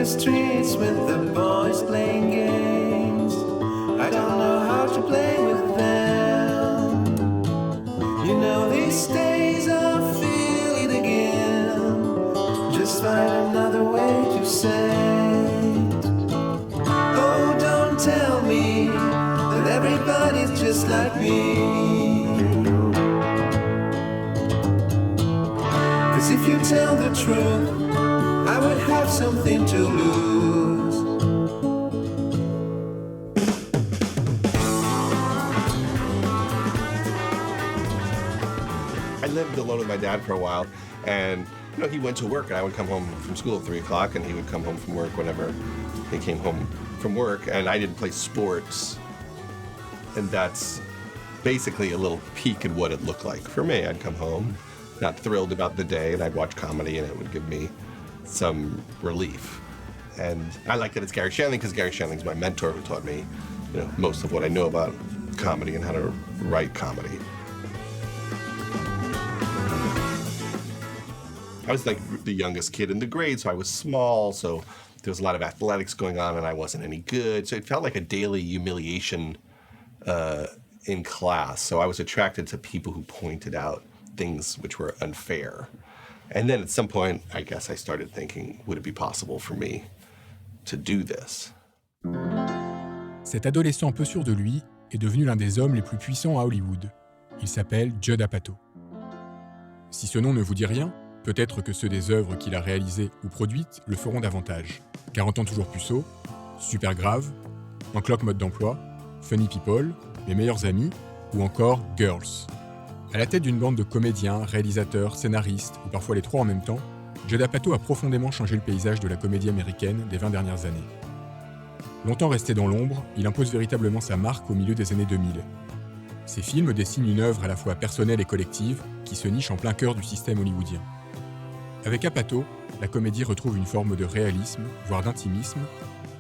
streets with the boys playing games. I don't know how to play with them. You know these days I feel it again. Just find another way to say it. Oh, don't tell me that everybody's just like me. 'Cause if you tell the truth, I would have something to lose. I lived alone with my dad for a while, and he went to work, and I would come home from school at 3 o'clock, and he would come home from work whenever he came home from work, and I didn't play sports, and that's basically a little peek at what it looked like for me. I'd come home, not thrilled about the day, and I'd watch comedy, and it would give me some relief. And I like that it's Gary Shandling, because Gary Shandling's my mentor who taught me, most of what I know about comedy and how to write comedy. I was like the youngest kid in the grade, so I was small, so there was a lot of athletics going on, and I wasn't any good. So it felt like a daily humiliation in class. So I was attracted to people who pointed out things which were unfair. And then at some point, I guess I started thinking, would it be possible for me to do this? Cet adolescent peu sûr de lui est devenu l'un des hommes les plus puissants à Hollywood. Il s'appelle Judd Apatow. Si ce nom ne vous dit rien, peut-être que ceux des œuvres qu'il a réalisées ou produites le feront davantage. 40 ans toujours puceau, Super grave, En cloque mode d'emploi, Funny People, Mes meilleurs amis ou encore Girls. À la tête d'une bande de comédiens, réalisateurs, scénaristes, ou parfois les trois en même temps, Judd Apatow a profondément changé le paysage de la comédie américaine des 20 dernières années. Longtemps resté dans l'ombre, il impose véritablement sa marque au milieu des années 2000. Ses films dessinent une œuvre à la fois personnelle et collective qui se niche en plein cœur du système hollywoodien. Avec Apatow, la comédie retrouve une forme de réalisme, voire d'intimisme,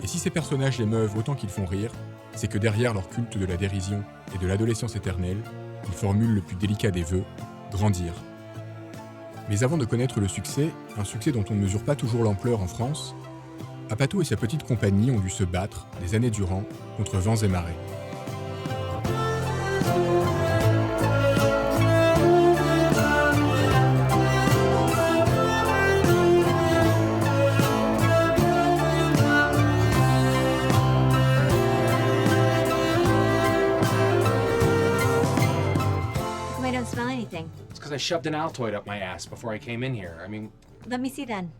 et si ces personnages l'émeuvent autant qu'ils font rire, c'est que derrière leur culte de la dérision et de l'adolescence éternelle, ils formulent le plus délicat des vœux, grandir. Mais avant de connaître le succès, un succès dont on ne mesure pas toujours l'ampleur en France, Apatow et sa petite compagnie ont dû se battre, des années durant, contre vents et marées. It's because I shoved an Altoid up my ass before I came in here. I mean... Let me see then.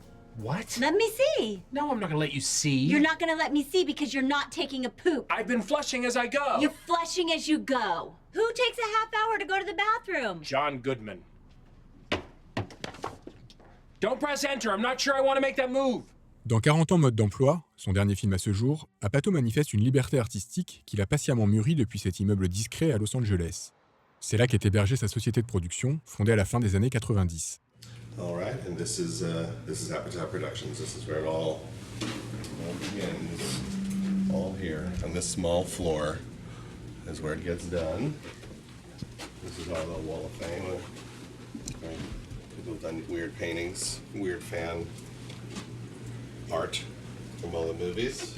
What? Let me see. No, I'm not gonna let you see. You're not gonna let me see because you're not taking a poop. I've been flushing as I go. You're flushing as you go. Who takes a half hour to go to the bathroom? John Goodman. Don't press enter. I'm not sure I want to make that move. Dans 40 ans mode d'emploi, son dernier film à ce jour, Apatow manifeste une liberté artistique qu'il a patiemment mûrie depuis cet immeuble discret à Los Angeles. C'est là qu'est hébergée sa société de production, fondée à la fin des années 90. All right, and this is Apatow Productions. This is where it all begins. All here on this small floor is where it gets done. This is our little wall of fame. People have done weird paintings, weird fan art from all the movies.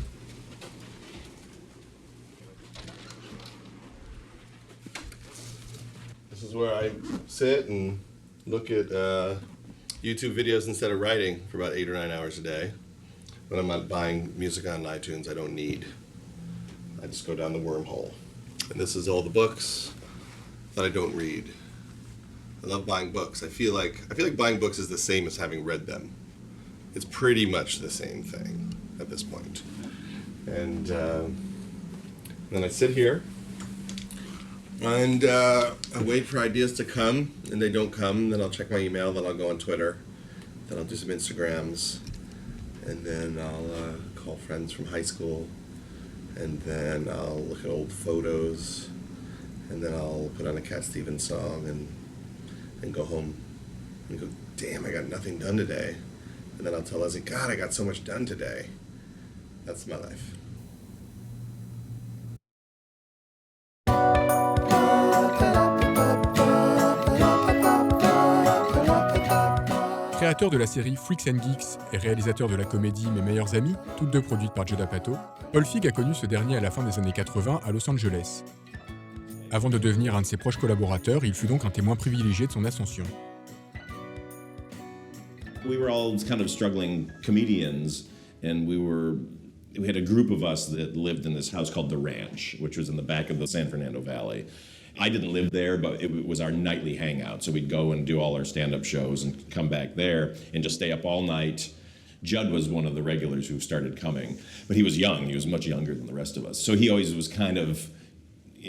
This is where I sit and look at YouTube videos instead of writing for about 8 or 9 hours a day. When I'm not buying music on iTunes, I don't need. I just go down the wormhole. And this is all the books that I don't read. I love buying books. I feel like buying books is the same as having read them. It's pretty much the same thing at this point. And then I sit here. And I wait for ideas to come, and they don't come. Then I'll check my email, then I'll go on Twitter, then I'll do some Instagrams, and then I'll call friends from high school, and then I'll look at old photos, and then I'll put on a Cat Stevens song and go home and go, damn, I got nothing done today. And then I'll tell Leslie, God, I got so much done today. That's my life. créateur de la série Freaks and Geeks et réalisateur de la comédie Mes meilleurs amis, toutes deux produites par Judd Apatow, Paul Feig a connu ce dernier à la fin des années 80 à Los Angeles. Avant de devenir un de ses proches collaborateurs, il fut donc un témoin privilégié de son ascension. We were all kind of struggling comedians, and we had a group of us that lived in this house called The Ranch, which was in the back of the San Fernando Valley. I didn't live there, but it was our nightly hangout. So we'd go and do all our stand-up shows and come back there and just stay up all night. Judd was one of the regulars who started coming, but he was young. He was much younger than the rest of us. So he always was kind of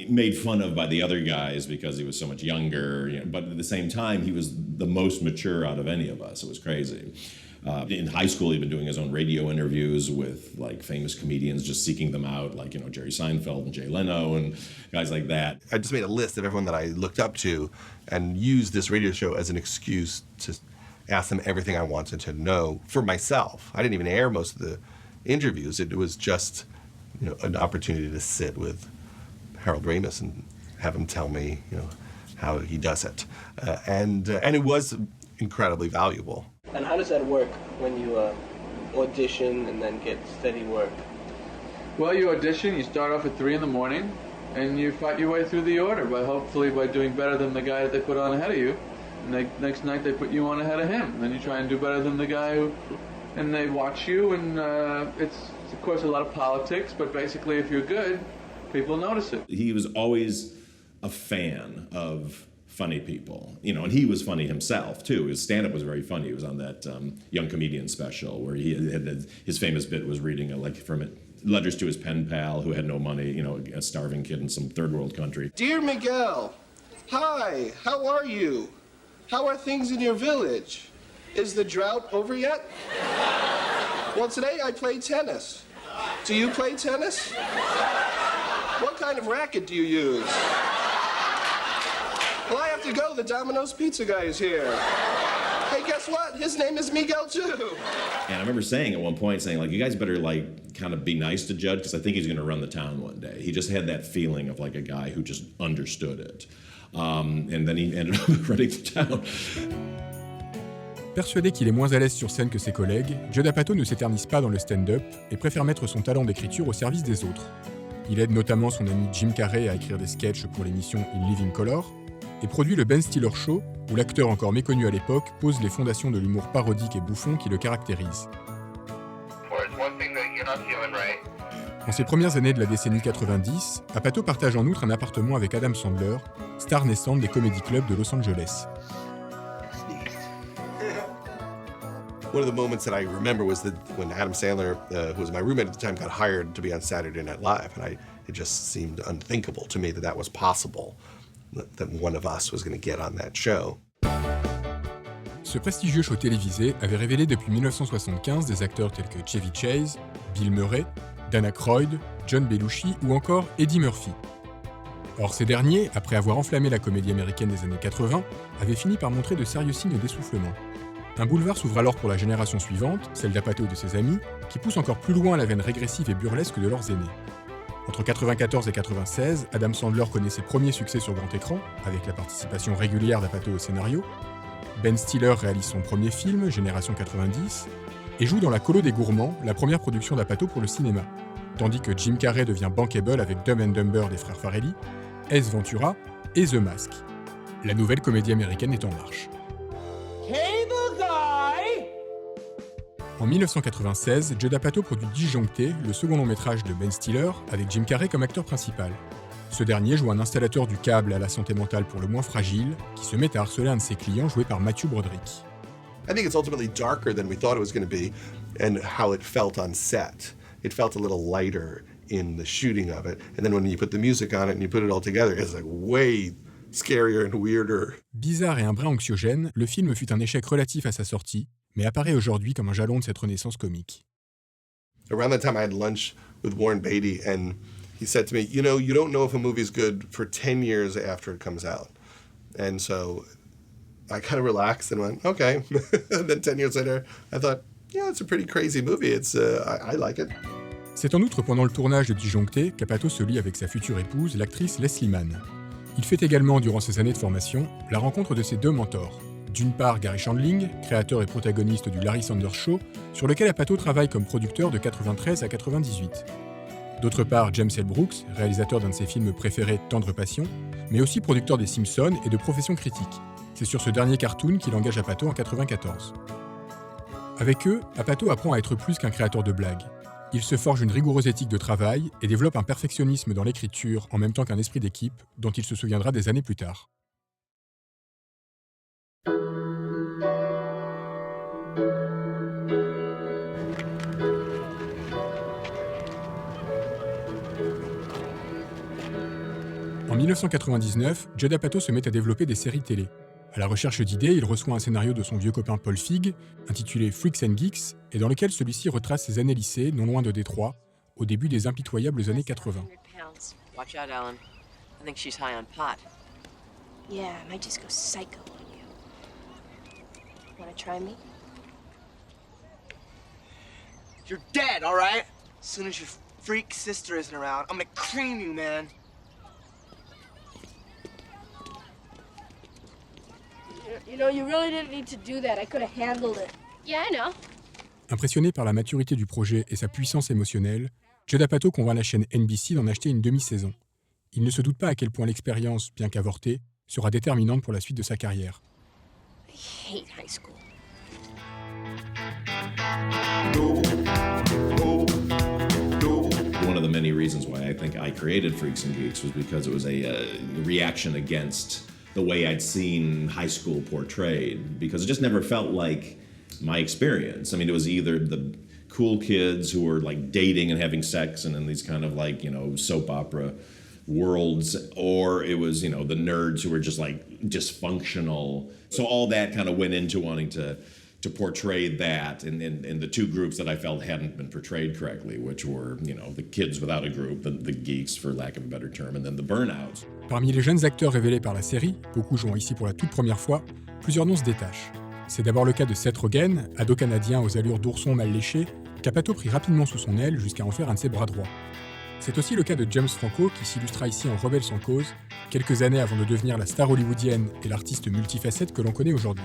made fun of by the other guys because he was so much younger. You know, but at the same time, he was the most mature out of any of us. It was crazy. In high school, he'd been doing his own radio interviews with like famous comedians, just seeking them out, like, you know, Jerry Seinfeld and Jay Leno and guys like that. I just made a list of everyone that I looked up to and used this radio show as an excuse to ask them everything I wanted to know for myself. I didn't even air most of the interviews. It was just, you know, an opportunity to sit with Harold Ramis and have him tell me, you know, how he does it. And it was incredibly valuable. And how does that work when you audition and then get steady work? Well, you audition, you start off at 3 in the morning, and you fight your way through the order hopefully by doing better than the guy that they put on ahead of you. And next night they put you on ahead of him. And then you try and do better than the guy and they watch you, and it's of course a lot of politics, but basically if you're good, people notice it. He was always a fan of funny people, you know, and he was funny himself too. His stand-up was very funny. He was on that Young Comedian special where he had his famous bit was reading letters to his pen pal who had no money, you know, a starving kid in some third world country. Dear Miguel, hi, how are you? How are things in your village? Is the drought over yet? Well, today I played tennis. Do you play tennis? What kind of racket do you use? Well, I have to go. The Domino's pizza guy is here. Hey, guess what? His name is Miguel, too. And I remember saying at one point, like, you guys better, like, kind of be nice to Judd, because I think he's going to run the town one day. He just had that feeling of, like, a guy who just understood it. And then he ended up running the town. Persuadé qu'il est moins à l'aise sur scène que ses collègues, Judd Apatow ne s'éternise pas dans le stand-up et préfère mettre son talent d'écriture au service des autres. Il aide notamment son ami Jim Carrey à écrire des sketchs pour l'émission In Living Color et produit le Ben Stiller Show, où l'acteur encore méconnu à l'époque pose les fondations de l'humour parodique et bouffon qui le caractérise. En ses premières années de la décennie 90, Apatow partage en outre un appartement avec Adam Sandler, star naissante des comedy clubs de Los Angeles. One of the moments that I remember was when Adam Sandler, who was my roommate at the time, got hired to be on Saturday Night Live, and it just seemed unthinkable to me that was possible, that one of us was going to get on that show. Ce prestigieux show télévisé avait révélé depuis 1975 des acteurs tels que Chevy Chase, Bill Murray, Dan Aykroyd, John Belushi ou encore Eddie Murphy. Or ces derniers, après avoir enflammé la comédie américaine des années 80, avaient fini par montrer de sérieux signes d'essoufflement. Un boulevard s'ouvre alors pour la génération suivante, celle d'Apatow et de ses amis, qui pousse encore plus loin la veine régressive et burlesque de leurs aînés. Entre 1994 et 1996, Adam Sandler connaît ses premiers succès sur grand écran, avec la participation régulière d'Apatow au scénario. Ben Stiller réalise son premier film, Génération 90, et joue dans La Colo des Gourmands, la première production d'Apatow pour le cinéma, tandis que Jim Carrey devient bankable avec Dumb and Dumber des frères Farrelly, Ace Ventura et The Mask. La nouvelle comédie américaine est en marche. En 1996, Judd Apatow produit Disjoncté, le second long-métrage de Ben Stiller, avec Jim Carrey comme acteur principal. Ce dernier joue un installateur du câble à la santé mentale pour le moins fragile, qui se met à harceler un de ses clients joué par Matthew Broderick. I think it's ultimately darker than we thought it was going to be, and how it felt on set. It felt a little lighter in the shooting of it, and then when you put the music on it and you put it all together, it's like way scarier and weirder. Bizarre et un brin anxiogène, le film fut un échec relatif à sa sortie, mais apparaît aujourd'hui comme un jalon de cette renaissance comique. Around that time, I had lunch with Warren Beatty, and he said to me, you know, you don't know if a movie's good for 10 years after it comes out. And so I kind of relaxed and went, okay. And then 10 years later, I thought, yeah, it's a pretty crazy movie. I like it. C'est en outre pendant le tournage de Disjoncté qu'Apatow se lie avec sa future épouse, l'actrice Leslie Mann. Il fait également, durant ses années de formation, la rencontre de ses deux mentors, D'une part, Gary Shandling, créateur et protagoniste du Larry Sanders Show, sur lequel Apatow travaille comme producteur de 93 à 98. D'autre part, James L. Brooks, réalisateur d'un de ses films préférés, Tendre Passion, mais aussi producteur des Simpsons et de Profession Critique. C'est sur ce dernier cartoon qu'il engage Apatow en 94. Avec eux, Apatow apprend à être plus qu'un créateur de blagues. Il se forge une rigoureuse éthique de travail et développe un perfectionnisme dans l'écriture en même temps qu'un esprit d'équipe dont il se souviendra des années plus tard. En 1999, Judd Apatow se met à développer des séries télé. À la recherche d'idées, il reçoit un scénario de son vieux copain Paul Feig, intitulé Freaks and Geeks, et dans lequel celui-ci retrace ses années lycée, non loin de Détroit, au début des impitoyables années 80. Watch out, Alan. I think she's high on pot. Yeah, I might just go psycho on you. Wanna try me? You're dead, all right? As soon as your freak sister isn't around, I'm gonna cream you, man. You know, you really didn't need to do that. I could have handled it. Yeah, I know. Impressionné par la maturité du projet et sa puissance émotionnelle, Judd Apatow convainc la chaîne NBC d'en acheter une demi-saison. Il ne se doute pas à quel point l'expérience, bien qu'avortée, sera déterminante pour la suite de sa carrière. I hate high school. One of the many reasons why I think I created Freaks and Geeks was because it was a reaction against the way I'd seen high school portrayed, because it just never felt like my experience. I mean, it was either the cool kids who were like dating and having sex and in these kind of like, you know, soap opera worlds, or it was, you know, the nerds who were just like dysfunctional. So all that kind of went into wanting to portray that in the two groups that I felt hadn't been portrayed correctly, which were, you know, the kids without a group, the geeks for lack of a better term, and then the burnouts. Parmi les jeunes acteurs révélés par la série, beaucoup jouant ici pour la toute première fois, plusieurs noms se détachent. C'est d'abord le cas de Seth Rogen, ado canadien aux allures d'ourson mal léché, qu'Apatow prit rapidement sous son aile jusqu'à en faire un de ses bras droits. C'est aussi le cas de James Franco qui s'illustra ici en Rebelle sans cause, quelques années avant de devenir la star hollywoodienne et l'artiste multifacette que l'on connaît aujourd'hui.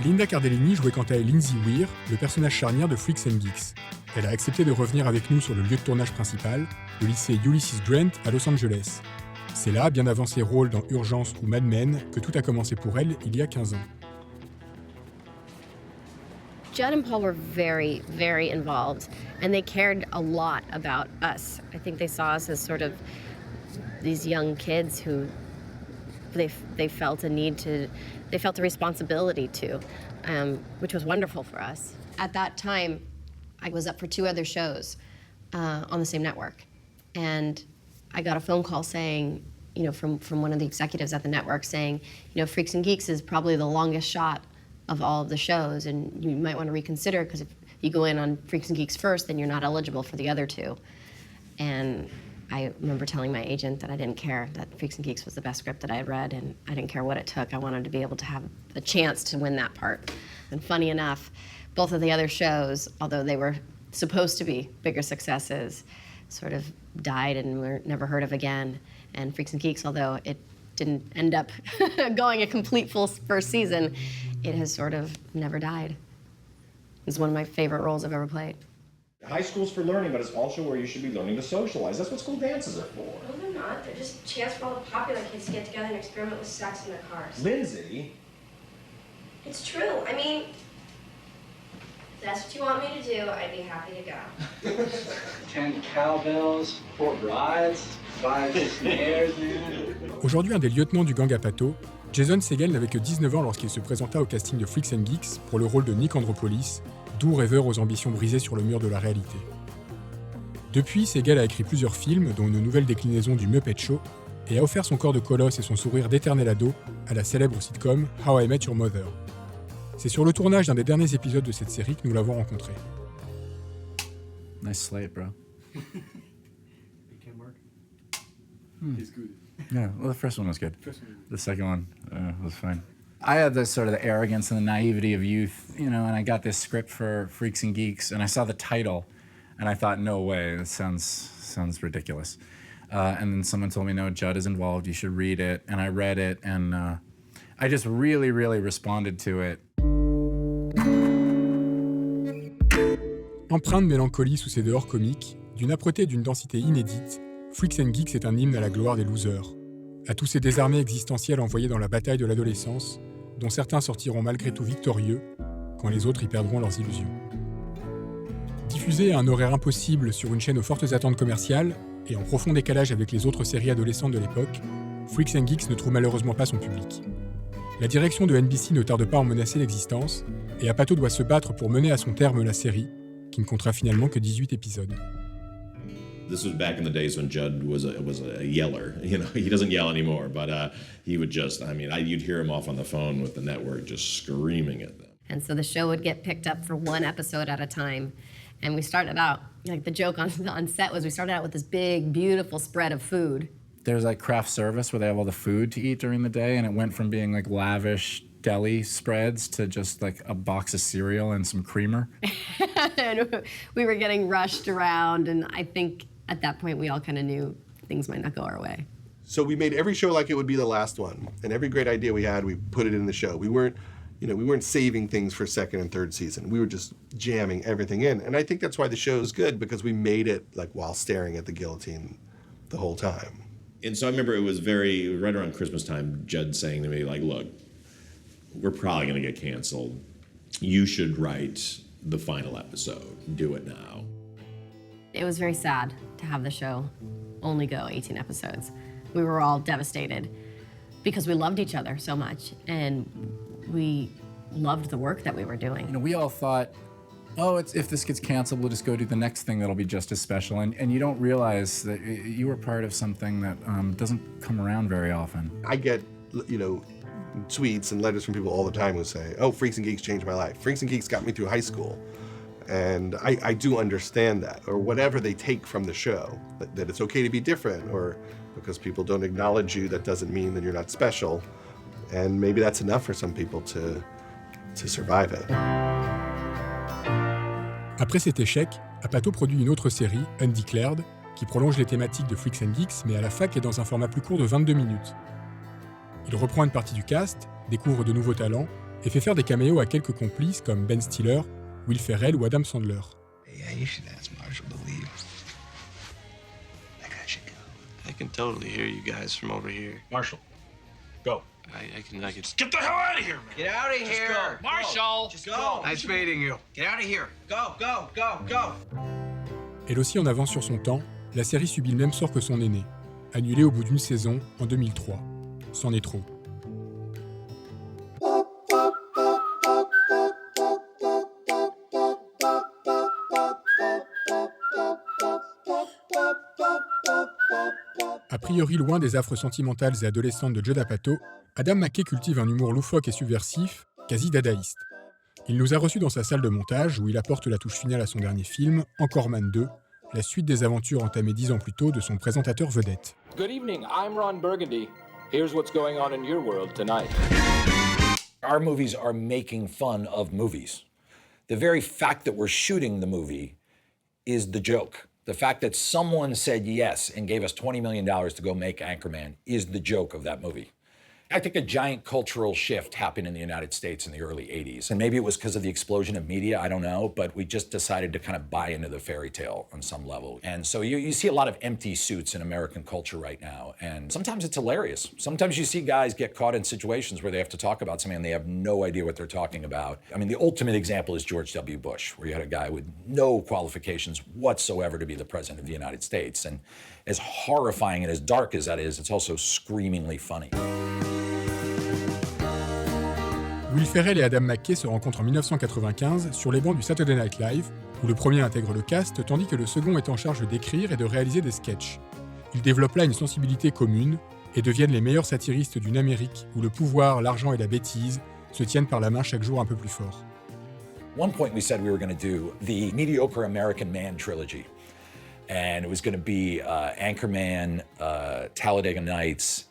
Linda Cardellini jouait quant à elle Lindsay Weir, le personnage charnière de Freaks and Geeks. Elle a accepté de revenir avec nous sur le lieu de tournage principal, le lycée Ulysses Grant à Los Angeles. C'est là, bien avant ses rôles dans Urgence ou Mad Men, que tout a commencé pour elle il y a 15 ans. Judd and Paul were very, very involved, and they cared a lot about us. I think they saw us as sort of these young kids who they felt a need to, they felt a responsibility to, which was wonderful for us. At that time, I was up for 2 other shows on the same network, and I got a phone call saying, you know, from one of the executives at the network saying, you know, Freaks and Geeks is probably the longest shot of all of the shows, and you might want to reconsider, because if you go in on Freaks and Geeks first, then you're not eligible for the other 2. And I remember telling my agent that I didn't care, that Freaks and Geeks was the best script that I had read, and I didn't care what it took. I wanted to be able to have a chance to win that part. And funny enough, both of the other shows, although they were supposed to be bigger successes, sort of died and were never heard of again. And Freaks and Geeks, although it didn't end up going a complete full first season, it has sort of never died. It's one of my favorite roles I've ever played. High school's for learning, but it's also where you should be learning to socialize. That's what school dances are for. No, they're not. They're just a chance for all the popular kids to get together and experiment with sex in their cars. Lindsay. It's true. I mean, if that's what you want me to do, I'd be happy to go. 10 cowbells, 4 brides, 5 snares, man. Aujourd'hui un des lieutenants du gang Apatow, Jason Segel n'avait que 19 ans lorsqu'il se présenta au casting de Freaks and Geeks pour le rôle de Nick Andropoulos, doux rêveur aux ambitions brisées sur le mur de la réalité. Depuis, Segel a écrit plusieurs films, dont une nouvelle déclinaison du Muppet Show, et a offert son corps de colosse et son sourire d'éternel ado à la célèbre sitcom How I Met Your Mother. C'est sur le tournage d'un des derniers épisodes de cette série que nous l'avons rencontré. Nice slate, bro. It can work. It's good. Yeah, well, the first one was good. The second one was fine. I had this sort of the arrogance and the naivety of youth, you know, and I got this script for Freaks and Geeks, and I saw the title, and I thought, no way, this sounds ridiculous. And then someone told me, no, Judd is involved, you should read it, and I read it, and I just really, really responded to it. Empreint de mélancolie sous ses dehors comiques, d'une âpreté et d'une densité inédite, Freaks and Geeks est un hymne à la gloire des losers, à tous ces désarmés existentiels envoyés dans la bataille de l'adolescence, dont certains sortiront malgré tout victorieux, quand les autres y perdront leurs illusions. Diffusé à un horaire impossible sur une chaîne aux fortes attentes commerciales, et en profond décalage avec les autres séries adolescentes de l'époque, Freaks and Geeks ne trouve malheureusement pas son public. La direction de NBC ne tarde pas à en menacer l'existence, et Apatow doit se battre pour mener à son terme la série, qui ne comptera finalement que 18 épisodes. This was back in the days when Judd was a yeller. You know, he doesn't yell anymore, but he would just, you'd hear him off on the phone with the network just screaming at them. And so the show would get picked up for one episode at a time. And we started out, like the joke on set was we started out with this big, beautiful spread of food. There's like craft service where they have all the food to eat during the day, and it went from being like lavish deli spreads to just like a box of cereal and some creamer. And we were getting rushed around, and I think at that point we all kind of knew things might not go our way. So we made every show like it would be the last one, and every great idea we had, we put it in the show. We weren't saving things for second and third season. We were just jamming everything in, and I think that's why the show is good, because we made it like while staring at the guillotine the whole time. And so I remember it was right around Christmas time, Judd saying to me, like, look, we're probably going to get canceled. You should write the final episode. Do it now. It was very sad to have the show only go 18 episodes. We were all devastated because we loved each other so much, and we loved the work that we were doing. You know, we all thought, oh, if this gets canceled, we'll just go do the next thing that'll be just as special. And you don't realize that you were part of something that doesn't come around very often. I get, tweets and letters from people all the time who say, oh, Freaks and Geeks changed my life. Freaks and Geeks got me through high school. And I do understand that, or whatever they take from the show, that it's okay to be different, or because people don't acknowledge you, that doesn't mean that you're not special. And maybe that's enough for some people to survive it. Après cet échec, Apatow produit une autre série, Undeclared, qui prolonge les thématiques de Freaks and Geeks, mais à la fac et dans un format plus court de 22 minutes. Il reprend une partie du cast, découvre de nouveaux talents, et fait faire des caméos à quelques complices comme Ben Stiller, Will Ferrell ou Adam Sandler. Yeah, you should ask Marshall to leave. That guy should go. I can totally hear you guys from over here. Marshall, go. I can just Get the hell out of here, man. Get out of here. Go. Marshall. Just go. Nice meeting you. Get out of here. Go, go, go, go. Elle aussi en avance sur son temps, la série subit le même sort que son aîné, annulée au bout d'une saison en 2003. C'en est trop. A priori loin des affres sentimentales et adolescentes de Judd Apatow, Adam McKay cultive un humour loufoque et subversif, quasi dadaïste. Il nous a reçus dans sa salle de montage où il apporte la touche finale à son dernier film, Encore Man 2, la suite des aventures entamées 10 ans plus tôt de son présentateur vedette. Good evening, I'm Ron Burgundy. Here's what's going on in your world tonight. Our movies are making fun of movies. The very fact that we're shooting the movie is the joke. The fact that someone said yes and gave us $20 million to go make Anchorman is the joke of that movie. I think a giant cultural shift happened in the United States in the early 80s. And maybe it was because of the explosion of media, I don't know, but we just decided to kind of buy into the fairy tale on some level. And so you see a lot of empty suits in American culture right now. And sometimes it's hilarious. Sometimes you see guys get caught in situations where they have to talk about something and they have no idea what they're talking about. I mean, the ultimate example is George W. Bush, where you had a guy with no qualifications whatsoever to be the president of the United States. And as horrifying and as dark as that is, it's also screamingly funny. Will Ferrell et Adam McKay se rencontrent en 1995 sur les bancs du Saturday Night Live, où le premier intègre le cast, tandis que le second est en charge d'écrire et de réaliser des sketchs. Ils développent là une sensibilité commune et deviennent les meilleurs satiristes d'une Amérique où le pouvoir, l'argent et la bêtise se tiennent par la main chaque jour un peu plus fort. One point we said we were going to do the Mediocre American Man trilogy. And it was going to be Anchorman, Talladega Nights,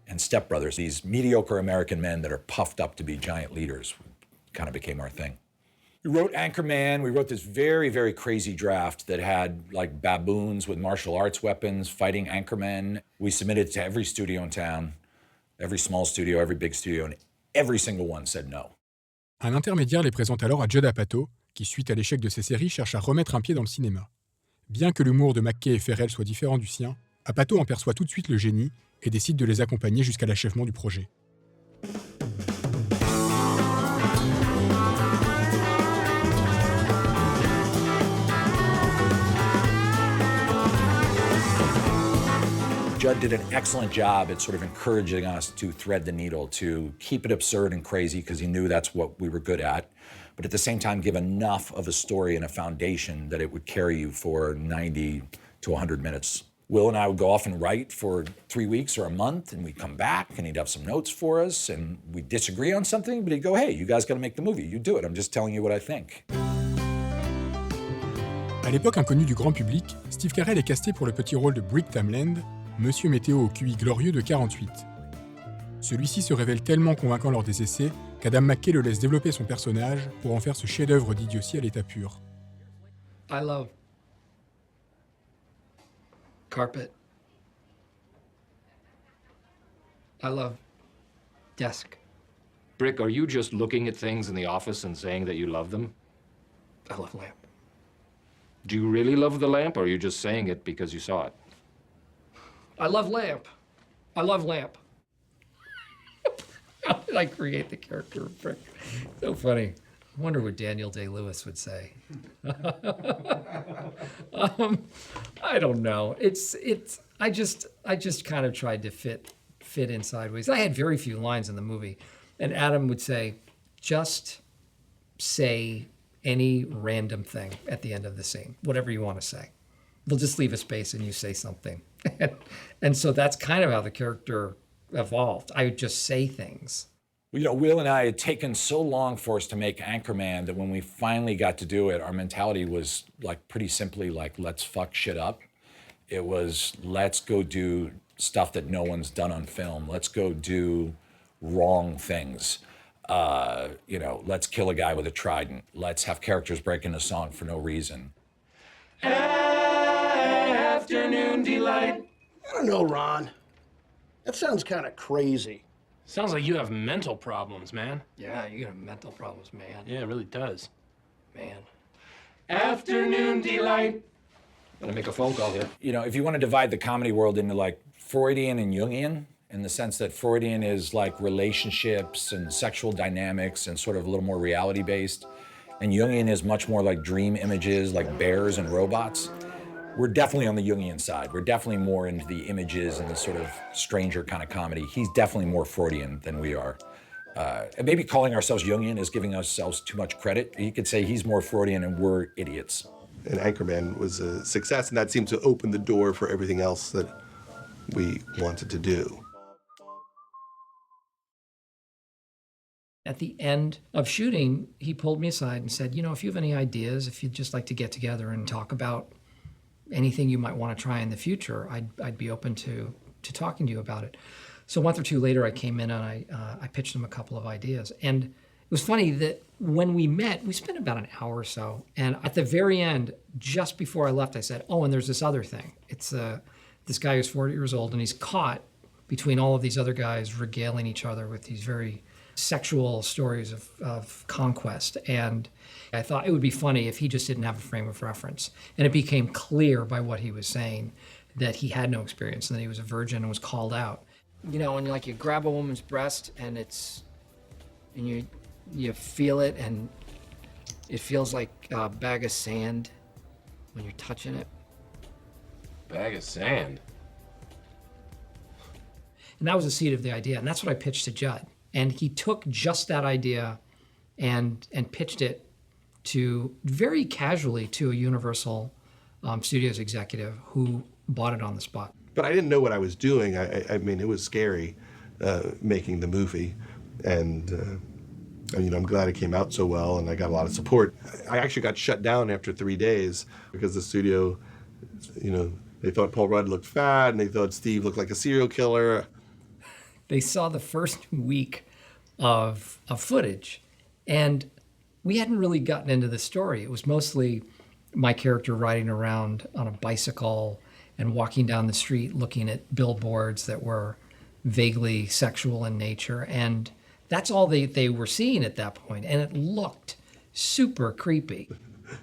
and Step Brothers, these mediocre American men that are puffed up to be giant leaders, kind of became our thing. We wrote Anchorman. We wrote this very, very crazy draft that had like baboons with martial arts weapons fighting Anchormen. We submitted it to every studio in town, every small studio, every big studio, and every single one said no. Un intermédiaire les présente alors à Judd Apatow, qui, suite à l'échec de ses séries, cherche à remettre un pied dans le cinéma. Bien que l'humour de McKay et Ferrell soit différent du sien, Apatow en perçoit tout de suite le génie et décide de les accompagner jusqu'à l'achèvement du projet. Judd did an excellent job at sort of encouraging us to thread the needle, to keep it absurd and crazy, because he knew that's what we were good at, but at the same time give enough of a story and a foundation that it would carry you for 90 to 100 minutes. Will and I would go off and write for 3 weeks or a month, and we'd come back, and he'd have some notes for us, and we'd disagree on something, but he'd go, hey, you guys got to make the movie. You do it. I'm just telling you what I think. À l'époque inconnue du grand public, Steve Carell est casté pour le petit rôle de Brick Tamland, Monsieur Météo au QI glorieux de 48. Celui-ci se révèle tellement convaincant lors des essais qu'Adam McKay le laisse développer son personnage pour en faire ce chef-d'œuvre d'idiotie à l'état pur. I love carpet. I love desk. Brick, are you just looking at things in the office and saying that you love them? I love lamp. Do you really love the lamp, or are you just saying it because you saw it? I love lamp. I love lamp. How did I create the character of Brick? So funny. I wonder what Daniel Day-Lewis would say. I don't know. I just kind of tried to fit in sideways. I had very few lines in the movie, and Adam would say, just say any random thing at the end of the scene, whatever you want to say. We'll just leave a space and you say something. And so that's kind of how the character evolved. I would just say things. You know, Will and I had taken so long for us to make Anchorman that when we finally got to do it, our mentality was like pretty simply like, let's fuck shit up. It was, let's go do stuff that no one's done on film. Let's go do wrong things. You know, let's kill a guy with a trident. Let's have characters break into song for no reason. Afternoon delight. I don't know, Ron. That sounds kind of crazy. Sounds like you have mental problems, man. Yeah, you got mental problems, man. Yeah, it really does. Man. Afternoon delight. I'm gonna make a phone call here. You know, if you want to divide the comedy world into like Freudian and Jungian, in the sense that Freudian is like relationships and sexual dynamics and sort of a little more reality-based, and Jungian is much more like dream images, like bears and robots. We're definitely on the Jungian side. We're definitely more into the images and the sort of stranger kind of comedy. He's definitely more Freudian than we are. And maybe calling ourselves Jungian is giving ourselves too much credit. You could say he's more Freudian and we're idiots. And Anchorman was a success, and that seemed to open the door for everything else that we wanted to do. At the end of shooting, he pulled me aside and said, you know, if you have any ideas, if you'd just like to get together and talk about anything you might want to try in the future, I'd be open to talking to you about it. So a month or two later, I came in and I pitched him a couple of ideas. And it was funny that when we met, we spent about an hour or so. And at the very end, just before I left, I said, oh, and there's this other thing. It's this guy who's 40 years old, and he's caught between all of these other guys regaling each other with these very sexual stories of conquest. And I thought it would be funny if he just didn't have a frame of reference. And it became clear by what he was saying that he had no experience and that he was a virgin and was called out. You know, when you grab a woman's breast and you feel it, and it feels like a bag of sand when you're touching it. Bag of sand? And that was the seed of the idea, and that's what I pitched to Judd. And he took just that idea and pitched it very casually to a Universal Studios executive who bought it on the spot. But I didn't know what I was doing. I mean, it was scary making the movie. And I'm glad it came out so well, and I got a lot of support. I actually got shut down after 3 days because the studio, they thought Paul Rudd looked fat, and they thought Steve looked like a serial killer. They saw the first week of footage, and we hadn't really gotten into the story. It was mostly my character riding around on a bicycle and walking down the street looking at billboards that were vaguely sexual in nature. And That's all they were seeing at that point, and it looked super creepy.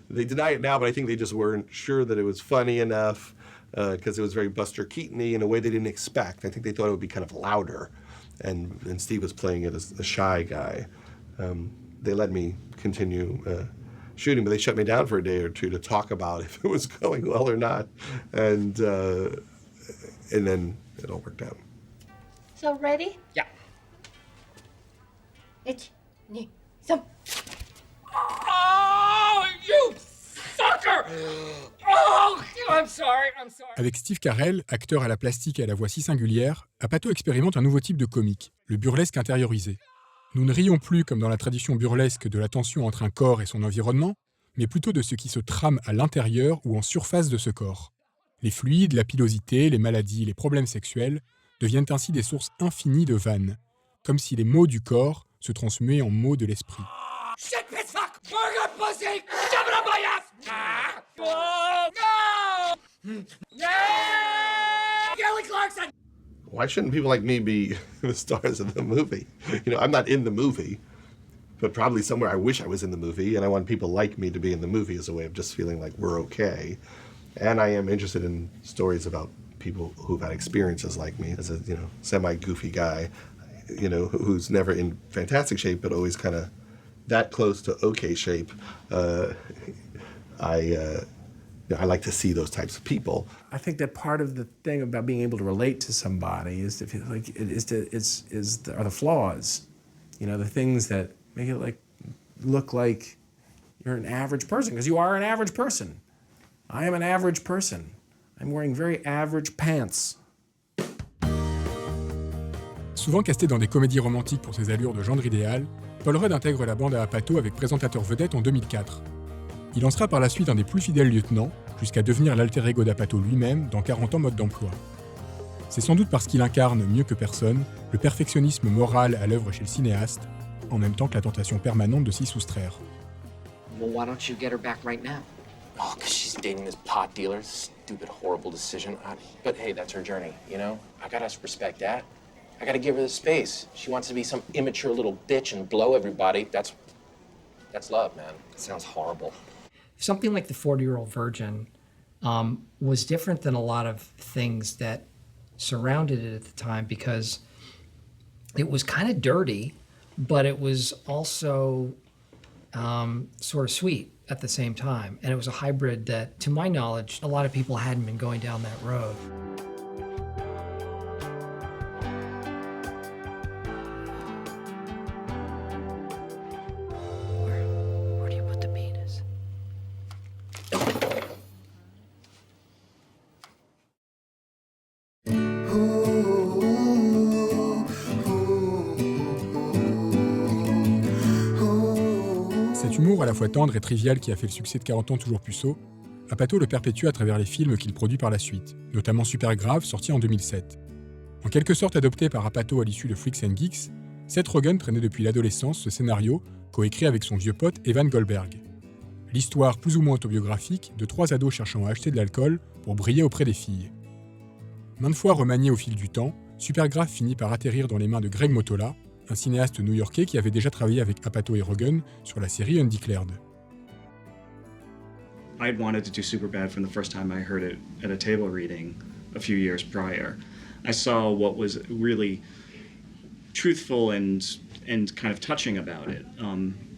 They deny it now, but I think they just weren't sure that it was funny enough because it was very Buster Keaton-y in a way they didn't expect. I think they thought it would be kind of louder, and Steve was playing it as a shy guy. They let me continue shooting, but they shut me down for a day or two to talk about if it was going well or not, and then it all worked out. So ready? Yeah. 1, 2, 3. Oh, you fucker! Oh, I'm sorry. Avec Steve Carell, acteur à la plastique et à la voix si singulière, Apatow expérimente un nouveau type de comique, le burlesque intériorisé. Nous ne rions plus comme dans la tradition burlesque de la tension entre un corps et son environnement, mais plutôt de ce qui se trame à l'intérieur ou en surface de ce corps. Les fluides, la pilosité, les maladies, les problèmes sexuels deviennent ainsi des sources infinies de vannes, comme si les mots du corps se transmuaient en mots de l'esprit. Shit, piss, fuck! Burger, pussy! Shove it up my ass! Ah! Oh, no! No! Kelly Clarkson! Why shouldn't people like me be the stars of the movie? You know, I'm not in the movie, but probably somewhere I wish I was in the movie, and I want people like me to be in the movie as a way of just feeling like we're okay. And I am interested in stories about people who've had experiences like me as a, semi-goofy guy, who's never in fantastic shape, but always kind of that close to okay shape. I like to see those types of people. I think that part of the thing about being able to relate to somebody are the flaws, the things that make it look like you're an average person, because you are an average person. I am an average person. I'm wearing very average pants. Souvent casté dans des comédies romantiques pour ses allures de gendre idéal, Paul Rudd intègre la bande à Apatow avec présentateur vedette en 2004. Il en sera par la suite un des plus fidèles lieutenants, jusqu'à devenir l'alter ego d'Apatow lui-même dans 40 ans mode d'emploi. C'est sans doute parce qu'il incarne, mieux que personne, le perfectionnisme moral à l'œuvre chez le cinéaste, en même temps que la tentation permanente de s'y soustraire. Well, why don't you get her back right now? Oh, because she's dating this pot dealer. Stupid, horrible decision. But hey, that's her journey, I gotta respect that. I gotta give her the space. She wants to be some immature little bitch and blow everybody. That's love, man. It sounds horrible. Something like The 40-Year-Old Virgin was different than a lot of things that surrounded it at the time, because it was kind of dirty, but it was also sort of sweet at the same time. And it was a hybrid that, to my knowledge, a lot of people hadn't been going down that road. Where do you put the penis? Cet humour à la fois tendre et trivial qui a fait le succès de 40 ans toujours puceau, Apatow le perpétue à travers les films qu'il produit par la suite, notamment Super Grave, sorti en 2007. En quelque sorte adopté par Apatow à l'issue de Freaks and Geeks, Seth Rogen traînait depuis l'adolescence ce scénario coécrit avec son vieux pote Evan Goldberg. L'histoire plus ou moins autobiographique de 3 ados cherchant à acheter de l'alcool pour briller auprès des filles. Maintes fois remanié au fil du temps, Super Grave finit par atterrir dans les mains de Greg Mottola, un cinéaste new-yorkais qui avait déjà travaillé avec Apatow et Rogen sur la série Undeclared. I had wanted to do Superbad from the first time I heard it at a table reading a few years prior. I saw what was really truthful and kind of touching about it,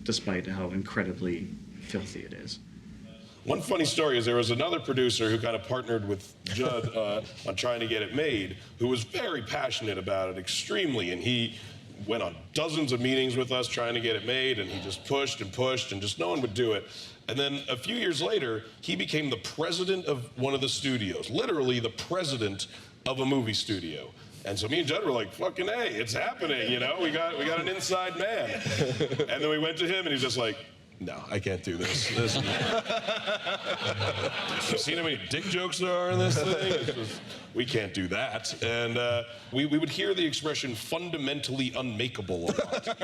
despite how incredibly filthy it is. One funny story is there was another producer who kind of partnered with Judd on trying to get it made, who was very passionate about it, extremely, and he went on dozens of meetings with us trying to get it made, and he just pushed and just no one would do it. And then a few years later, he became the president of one of the studios, literally the president of a movie studio. And so me and Judd were like, fucking A, it's happening, we got an inside man. And then we went to him and he's just like, no, I can't do this. You've seen how many dick jokes there are in this thing? We can't do that. And we would hear the expression fundamentally unmakeable a lot.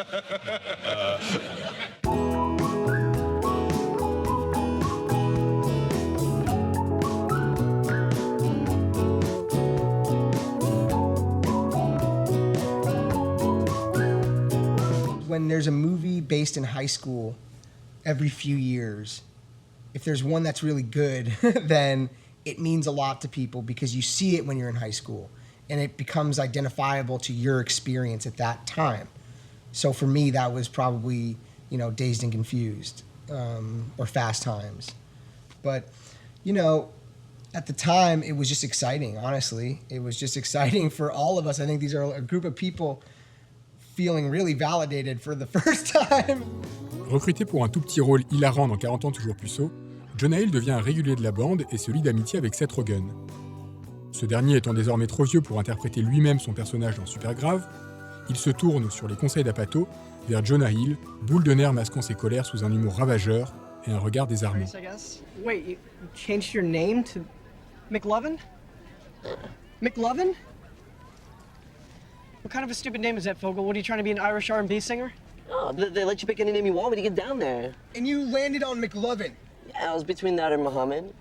when there's a movie based in high school every few years, if there's one that's really good, then it means a lot to people because you see it when you're in high school and it becomes identifiable to your experience at that time. So for me, that was probably, you know, Dazed and Confused, or Fast Times. But, you know, at the time, it was just exciting, honestly. It was just exciting for all of us. I think these are a group of people feeling really validated for the first time. Recruté pour un tout petit rôle hilarant dans 40 ans toujours puceau, Jonah Hill devient un régulier de la bande et se lie d'amitié avec Seth Rogen. Ce dernier étant désormais trop vieux pour interpréter lui-même son personnage dans Supergrave, il se tourne, sur les conseils d'Apatow, vers Jonah Hill, boule de nerfs masquant ses colères sous un humour ravageur et un regard désarmant. Wait, you changed your name to McLovin? McLovin? What kind of a stupid name is that, Fogel? What, are you trying to be an Irish R&B singer? Oh, they let you pick any name you want when you get down there. And you landed on McLovin. Yeah, I was between that and Muhammad.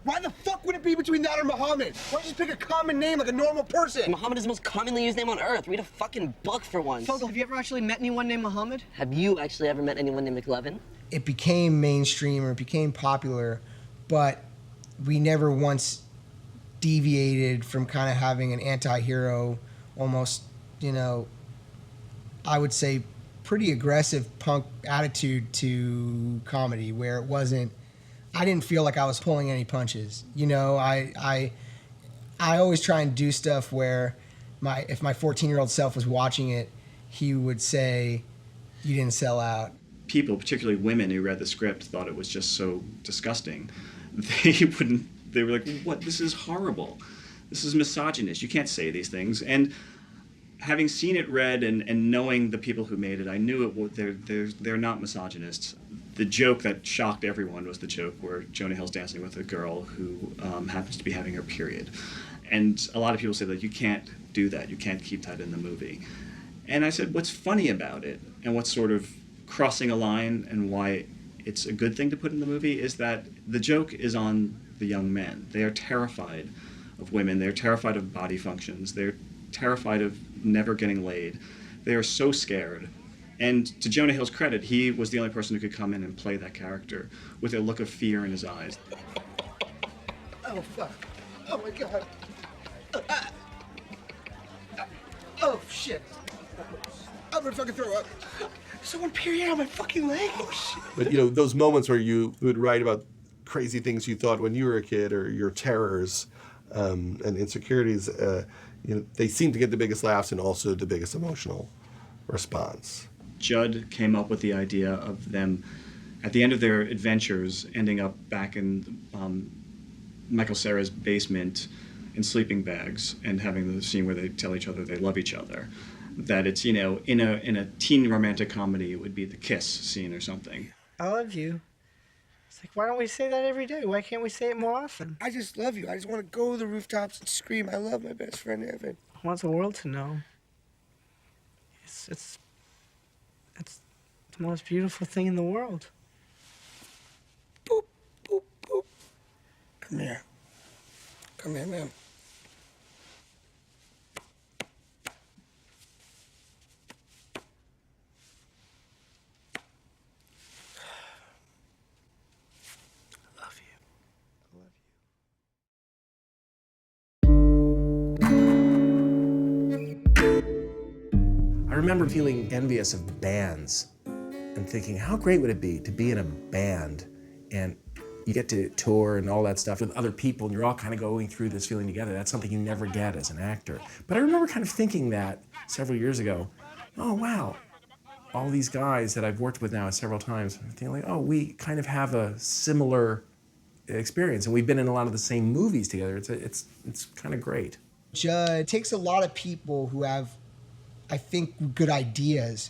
Why the fuck would it be between that or Muhammad? Why don't you just pick a common name like a normal person? Muhammad is the most commonly used name on earth. Read a fucking book for once. Fogel, have you ever actually met anyone named Muhammad? Have you actually ever met anyone named McLovin? It became mainstream or it became popular, but we never once deviated from kind of having an anti-hero, almost, you know, I would say pretty aggressive punk attitude to comedy where it wasn't, I didn't feel like I was pulling any punches. You know, I always try and do stuff where if my 14-year-old self was watching it, he would say, "You didn't sell out." People, particularly women who read the script, thought it was just so disgusting. They were like, "What? This is horrible. This is misogynist. You can't say these things." And having seen it read and knowing the people who made it, I knew they're not misogynists. The joke that shocked everyone was the joke where Jonah Hill's dancing with a girl who happens to be having her period. And a lot of people say that you can't do that. You can't keep that in the movie. And I said, what's funny about it and what's sort of crossing a line and why it's a good thing to put in the movie is that the joke is on the young men. They are terrified of women. They're terrified of body functions. They're terrified of never getting laid. They are so scared. And to Jonah Hill's credit, he was the only person who could come in and play that character with a look of fear in his eyes. Oh, fuck. Oh, my God. Oh, shit. I'm gonna fucking throw up. Someone period on my fucking leg. Oh, shit. But, you know, those moments where you would write about crazy things you thought when you were a kid or your terrors and insecurities, you know, they seem to get the biggest laughs and also the biggest emotional response. Judd came up with the idea of them, at the end of their adventures, ending up back in Michael Cera's basement in sleeping bags and having the scene where they tell each other they love each other. That it's, you know, in a teen romantic comedy, it would be the kiss scene or something. I love you. It's like, why don't we say that every day? Why can't we say it more often? I just love you. I just want to go to the rooftops and scream, "I love my best friend Evan." I want the world to know. It's the most beautiful thing in the world. Boop, boop, boop. Come here. Come here, man. I remember feeling envious of bands and thinking, how great would it be to be in a band and you get to tour and all that stuff with other people and you're all kind of going through this feeling together. That's something you never get as an actor. But I remember kind of thinking that several years ago, oh wow, all these guys that I've worked with now several times, I'm thinking like, oh, we kind of have a similar experience and we've been in a lot of the same movies together. It's kind of great. Judd takes a lot of people who have, I think, good ideas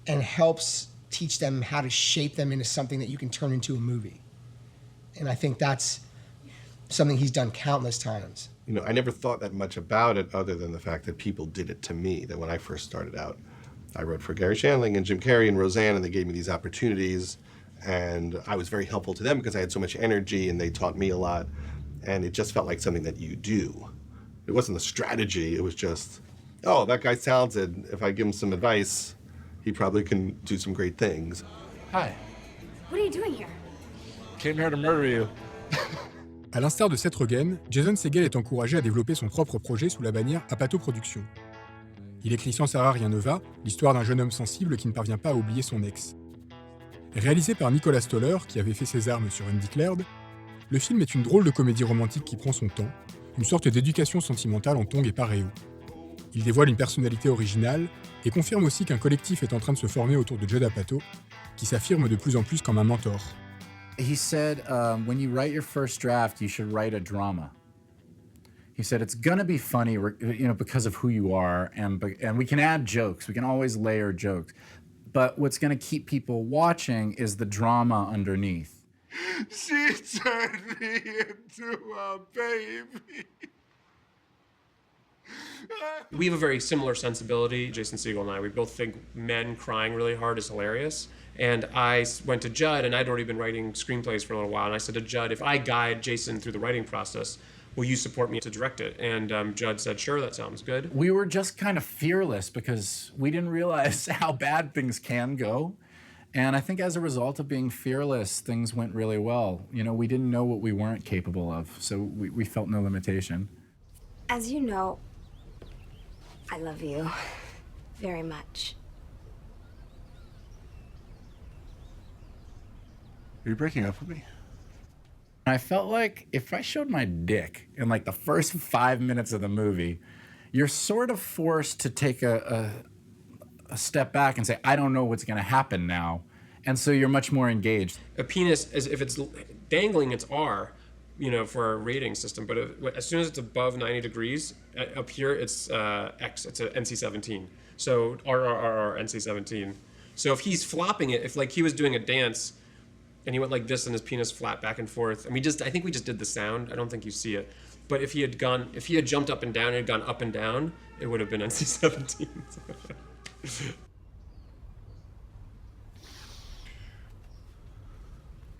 and helps teach them how to shape them into something that you can turn into a movie. And I think that's something he's done countless times. You know, I never thought that much about it other than the fact that people did it to me, that when I first started out, I wrote for Gary Shandling and Jim Carrey and Roseanne, and they gave me these opportunities, and I was very helpful to them because I had so much energy and they taught me a lot, and it just felt like something that you do. It wasn't a strategy, it was just, oh, that guy's talented. If I give him some advice, he probably can do some great things. Hi. What are you doing here? Came here to murder you. À l'instar de Seth Rogen, Jason Segel est encouragé à développer son propre projet sous la bannière Apatow Productions. Il écrit Sans Sarah rien ne va, l'histoire d'un jeune homme sensible qui ne parvient pas à oublier son ex. Réalisé par Nicolas Stoller, qui avait fait ses armes sur Undeclared, le film est une drôle de comédie romantique qui prend son temps, une sorte d'éducation sentimentale en tongs et paréo. Il dévoile une personnalité originale et confirme aussi qu'un collectif est en train de se former autour de Judd Apatow, qui s'affirme de plus en plus comme un mentor. He said, when you write your first draft, you should write a drama. He said, it's gonna be funny, because of who you are, and we can add jokes, we can always layer jokes. But what's gonna keep people watching is the drama underneath. She turned me into a baby. We have a very similar sensibility, Jason Segel and I. We both think men crying really hard is hilarious. And I went to Judd, and I'd already been writing screenplays for a little while, and I said to Judd, if I guide Jason through the writing process, will you support me to direct it? And Judd said, sure, that sounds good. We were just kind of fearless because we didn't realize how bad things can go. And I think as a result of being fearless, things went really well. We didn't know what we weren't capable of, so we felt no limitation. As you know, I love you very much. Are you breaking up with me? I felt like if I showed my dick in the first 5 minutes of the movie, you're sort of forced to take a step back and say, I don't know what's gonna happen now. And so you're much more engaged. A penis, if it's dangling, it's R, for our rating system. But as soon as it's above 90 degrees, up here it's X, it's an NC-17. So RRRR, NC-17. So if he's flopping it, if he was doing a dance, and he went like this and his penis flat back and forth. And I think we just did the sound. I don't think you see it. But if he had jumped up and down and had gone up and down, it would have been NC-17.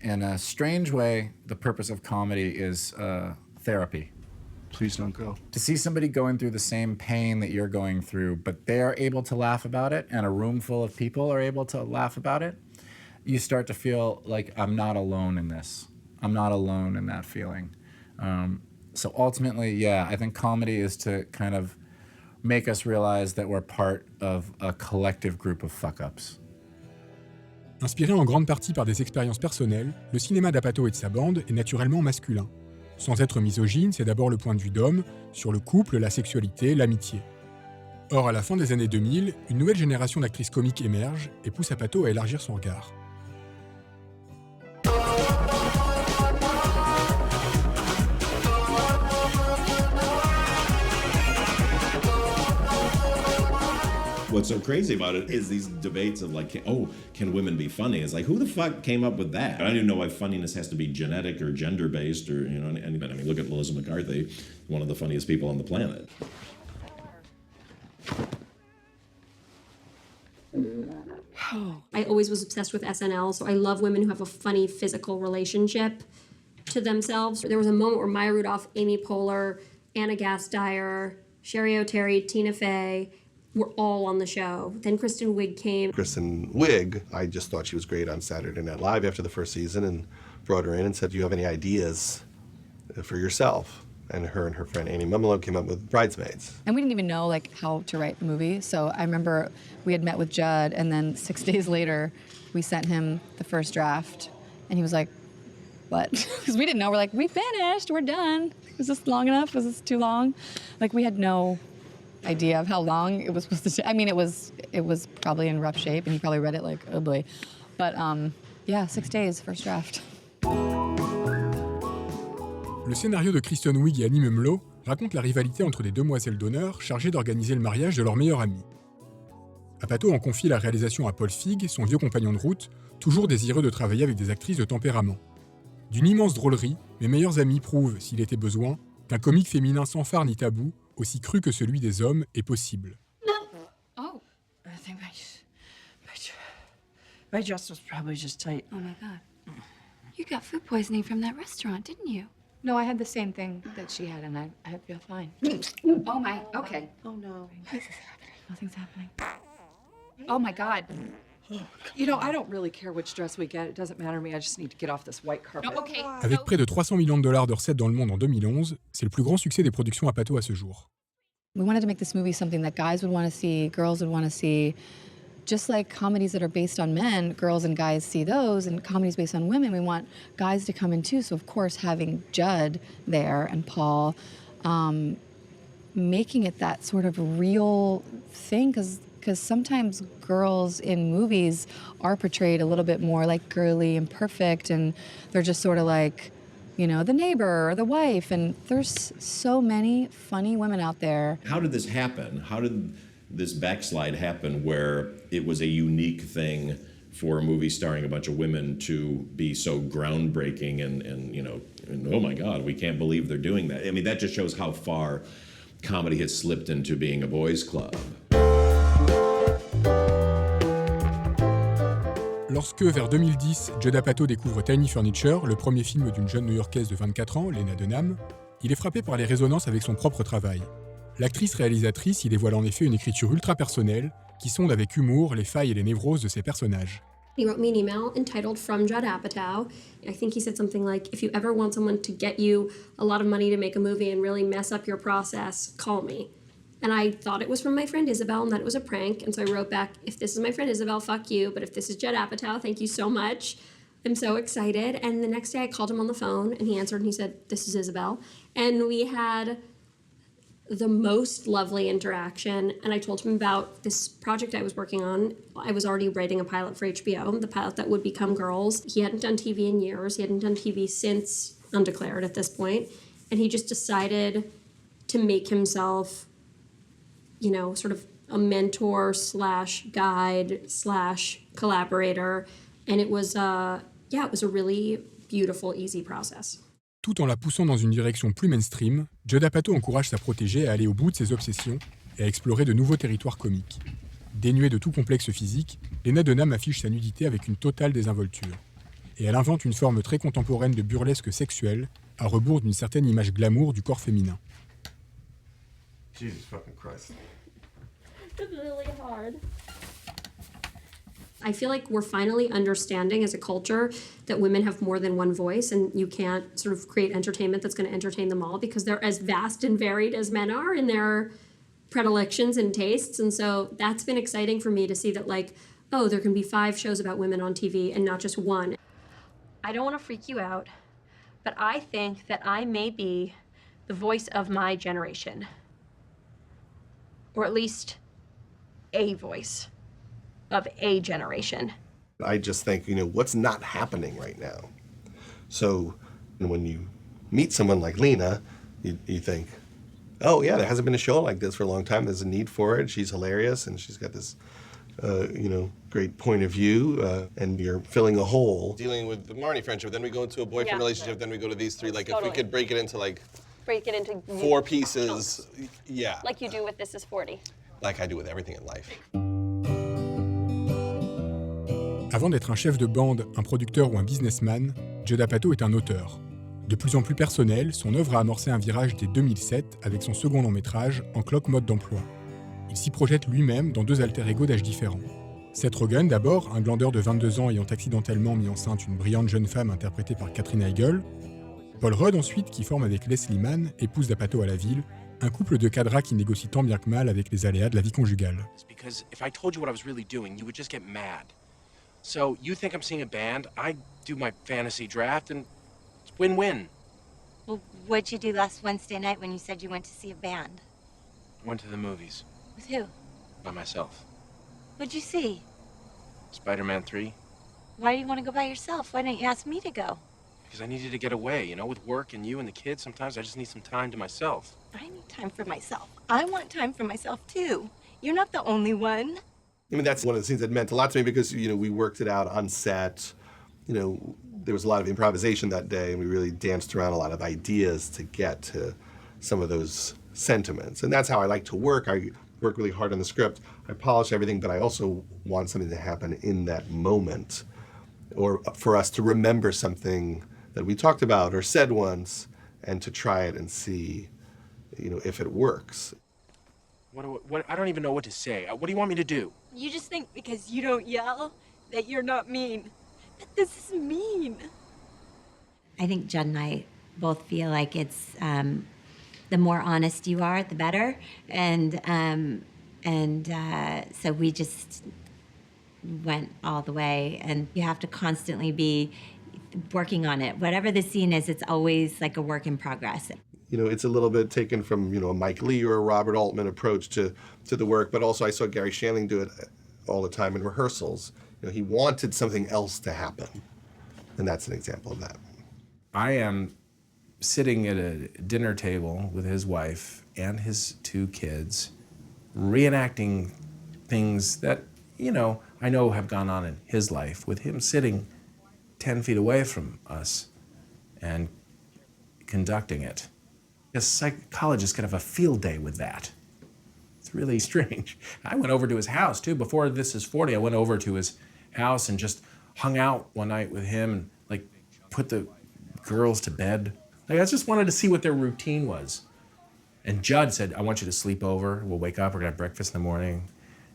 In a strange way, the purpose of comedy is therapy. Please don't go. To see somebody going through the same pain that you're going through, but they're able to laugh about it, and a room full of people are able to laugh about it, you start to feel like I'm not alone in this. I'm not alone in that feeling. So ultimately, yeah, I think comedy is to kind of make us realize that we're part of a collective group of fuck-ups. Inspiré en grande partie par des expériences personnelles, le cinéma d'Apatow et de sa bande est naturellement masculin. Sans être misogyne, c'est d'abord le point de vue d'homme sur le couple, la sexualité, l'amitié. Or, à la fin des années 2000, une nouvelle génération d'actrices comiques émerge et pousse Apatow à élargir son regard. What's so crazy about it is these debates of can women be funny? It's who the fuck came up with that? I don't even know why funniness has to be genetic or gender-based or, anybody. I mean, look at Melissa McCarthy, one of the funniest people on the planet. I always was obsessed with SNL, so I love women who have a funny physical relationship to themselves. There was a moment where Maya Rudolph, Amy Poehler, Anna Gasteyer, Sherry O'Terry, Tina Fey were all on the show. Then Kristen Wiig came. Kristen Wiig, I just thought she was great on Saturday Night Live after the first season and brought her in and said, do you have any ideas for yourself? And her friend Annie Mumolo came up with Bridesmaids. And we didn't even know how to write the movie. So I remember we had met with Judd, and then 6 days later, we sent him the first draft, and he was like, what? Because we didn't know. We're like, we finished, we're done. Was this long enough? Was this too long? We had no idea of how long it was supposed to take. I mean, it was probably in rough shape, and he probably read it like, oh boy. But yeah, 6 days, first draft. Le scénario de Kristen Wiig et Annie Mumolo raconte la rivalité entre des demoiselles d'honneur chargées d'organiser le mariage de leur meilleure amie. Apatow en confie la réalisation à Paul Feig, son vieux compagnon de route, toujours désireux de travailler avec des actrices de tempérament. D'une immense drôlerie, mes meilleurs amis prouvent, s'il était besoin, qu'un comique féminin sans phare ni tabou, aussi cru que celui des hommes, est possible. Oh, I think my dress was probably just tight. Oh my God. You got food poisoning from that restaurant, didn't you? No, I had the same thing that she had, and I feel fine. Oh my, okay. Oh no. Nothing's happening. Oh my God. You know, I don't really care which dress we get. It doesn't matter to me. I just need to get off this white carpet. No, okay. Avec près de 300 millions de dollars de recettes dans le monde en 2011, c'est le plus grand succès des productions Apatow à ce jour. We wanted to make this movie something that guys would want to see, girls would want to see. Just like comedies that are based on men, girls and guys see those, and comedies based on women, we want guys to come in too. So of course, having Judd there and Paul, making it that sort of real thing, because sometimes girls in movies are portrayed a little bit more like girly and perfect, and they're just sort of like, you know, the neighbor or the wife, and there's so many funny women out there. How did this happen? How did this backslide happen where it was a unique thing for a movie starring a bunch of women to be so groundbreaking and you know, and, oh my God, we can't believe they're doing that. I mean, that just shows how far comedy has slipped into being a boys' club. Lorsque, vers 2010, Judd Apatow découvre Tiny Furniture, le premier film d'une jeune New-Yorkaise de 24 ans, Lena Dunham, il est frappé par les résonances avec son propre travail. L'actrice-réalisatrice y dévoile en effet une écriture ultra-personnelle qui sonde avec humour les failles et les névroses de ses personnages. He wrote me an email entitled From Judd Apatow. I think he said something like, if you ever want someone to get you a lot of money to make a movie and really mess up your process, call me. And I thought it was from my friend Isabel and that it was a prank. And so I wrote back, if this is my friend Isabel, fuck you. But if this is Judd Apatow, thank you so much. I'm so excited. And the next day I called him on the phone and he answered and he said, this is Isabel. And we had the most lovely interaction. And I told him about this project I was working on. I was already writing a pilot for HBO, the pilot that would become Girls. He hadn't done TV in years. He hadn't done TV since Undeclared at this point. And he just decided to make himself, you know, sort of a mentor slash guide slash collaborator. And it was, it was a really beautiful, easy process. Tout en la poussant dans une direction plus mainstream, Judd Apatow encourage sa protégée à aller au bout de ses obsessions et à explorer de nouveaux territoires comiques. Dénuée de tout complexe physique, Lena Dunham affiche sa nudité avec une totale désinvolture. Et elle invente une forme très contemporaine de burlesque sexuel, à rebours d'une certaine image glamour du corps féminin. Jesus fucking Christ. It's really hard. I feel like we're finally understanding as a culture that women have more than one voice and you can't sort of create entertainment that's going to entertain them all because they're as vast and varied as men are in their predilections and tastes. And so that's been exciting for me to see that, like, oh, there can be 5 shows about women on TV and not just one. I don't want to freak you out, but I think that I may be the voice of my generation. Or at least a voice of a generation. I just think, you know, what's not happening right now? So when you meet someone like Lena, you think, oh yeah, there hasn't been a show like this for a long time. There's a need for it. She's hilarious and she's got this, great point of view, and you're filling a hole. Dealing with the Marnie friendship, then we go into a boyfriend relationship, then we go to these 3. Like Totally. if we could break it into like Break it into 4 pieces, yeah. like you do with This Is 40. Like I do with everything in life. Avant d'être un chef de bande, un producteur ou un businessman, Judd Apatow est un auteur. De plus en plus personnel, son œuvre a amorcé un virage dès 2007 avec son second long-métrage, En cloque mode d'emploi. Il s'y projette lui-même dans 2 alter-ego d'âge différents. Seth Rogen d'abord, un glandeur de 22 ans ayant accidentellement mis enceinte une brillante jeune femme interprétée par Katherine Heigl. Paul Rudd ensuite, qui forme avec Leslie Mann, épouse d'Apatow à la ville, un couple de cadras qui négocie tant bien que mal avec les aléas de la vie conjugale. Because if I told you what I was really doing, you would just get mad. So you think I'm seeing a band, I do my fantasy draft, and it's win-win. Well, what'd you do last Wednesday night when you said you went to see a band? Went to the movies With who? by myself. What'd you see? Spider-Man 3, Why do you want to go by yourself? Why didn't you ask me to go? because I needed to get away, you know, with work and you and the kids, sometimes I just need some time to myself. I need time for myself. I want time for myself, too. You're not the only one. I mean, that's one of the things that meant a lot to me because, we worked it out on set. There was a lot of improvisation that day, and we really danced around a lot of ideas to get to some of those sentiments. And that's how I like to work. I work really hard on the script. I polish everything, but I also want something to happen in that moment, or for us to remember something that we talked about or said once, and to try it and see, if it works. What? I don't even know what to say. What do you want me to do? You just think because you don't yell that you're not mean. But this is mean. I think Judd and I both feel like it's the more honest you are, the better. And so we just went all the way. And you have to constantly be working on it. Whatever the scene is, it's always like a work in progress. You know, it's a little bit taken from, you know, a Mike Leigh or a Robert Altman approach to the work, but also I saw Gary Shandling do it all the time in rehearsals. You know, he wanted something else to happen, and that's an example of that. I am sitting at a dinner table with his wife and his 2 kids, reenacting things that, you know, I know have gone on in his life, with him sitting 10 feet away from us and conducting it. A psychologist could have a field day with that. It's really strange. I went over to his house, too. Before This Is 40, I went over to his house and just hung out one night with him and, like, put the girls to bed. Like, I just wanted to see what their routine was. And Judd said, I want you to sleep over. We'll wake up. We're going to have breakfast in the morning.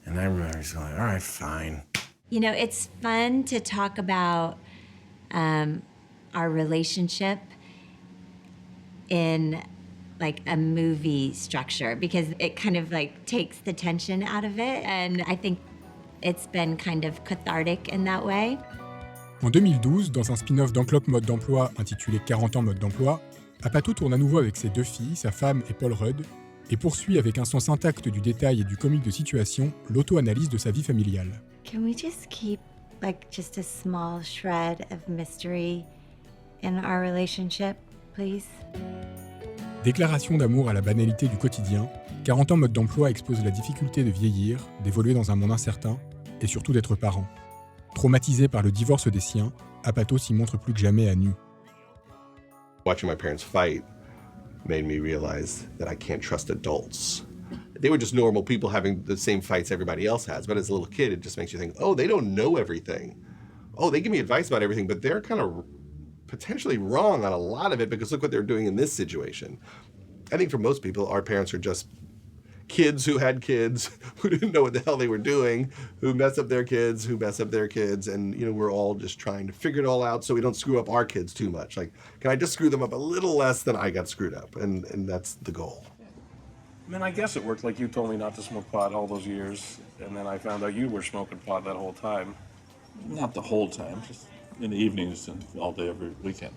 And I remember just going, all right, fine. You know, it's fun to talk about our relationship in like a movie structure because it kind of like takes the tension out of it, and I think it's been kind of cathartic in that way. En 2012, dans un spin-off d'Encloque Mode d'Emploi intitulé 40 ans Mode d'Emploi, Apatow tourne à nouveau avec ses 2 filles, sa femme et Paul Rudd, et poursuit avec un sens intact du détail et du comique de situation l'auto-analyse de sa vie familiale. Can we just keep like just a small shred of mystery in our relationship, please? Déclaration d'amour à la banalité du quotidien, 40 ans Mode d'Emploi expose la difficulté de vieillir, d'évoluer dans un monde incertain et surtout d'être parent. Traumatisé par le divorce des siens, Apatow s'y montre plus que jamais à nu. Watching my parents fight made me realize that I can't trust adults. They were just normal people having the same fights everybody else has, but as a little kid, it just makes you think, oh, they don't know everything. Oh, they give me advice about everything, but they're kind of potentially wrong on a lot of it because look what they're doing in this situation. I think for most people, our parents are just kids who had kids who didn't know what the hell they were doing, who mess up their kids, and you know, we're all just trying to figure it all out so we don't screw up our kids too much. Like, can I just screw them up a little less than I got screwed up? And that's the goal. I mean, I guess it worked. Like, you told me not to smoke pot all those years, and then I found out you were smoking pot that whole time. Not the whole time, just in the evenings and all day every weekend.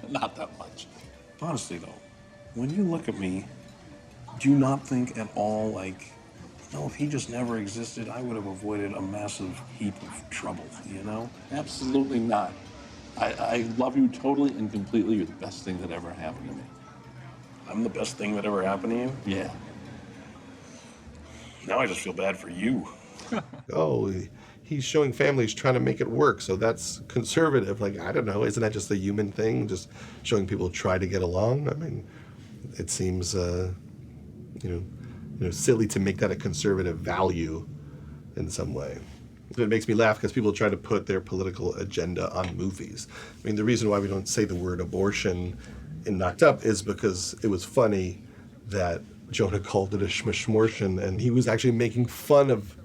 Not that much. Honestly, though, when you look at me, do you not think at all like, no, if he just never existed, I would have avoided a massive heap of trouble, you know? Absolutely not. I love you totally and completely. You're the best thing that ever happened to me. I'm the best thing that ever happened to you? Yeah. Now I just feel bad for you. Oh, he's showing families trying to make it work, so that's conservative. Like, I don't know, isn't that just a human thing? Just showing people try to get along? I mean, it seems, you know, silly to make that a conservative value in some way. It makes me laugh because people try to put their political agenda on movies. I mean, the reason why we don't say the word abortion in Knocked Up is because it was funny that Jonah called it a schmishmortion, and he was actually making fun of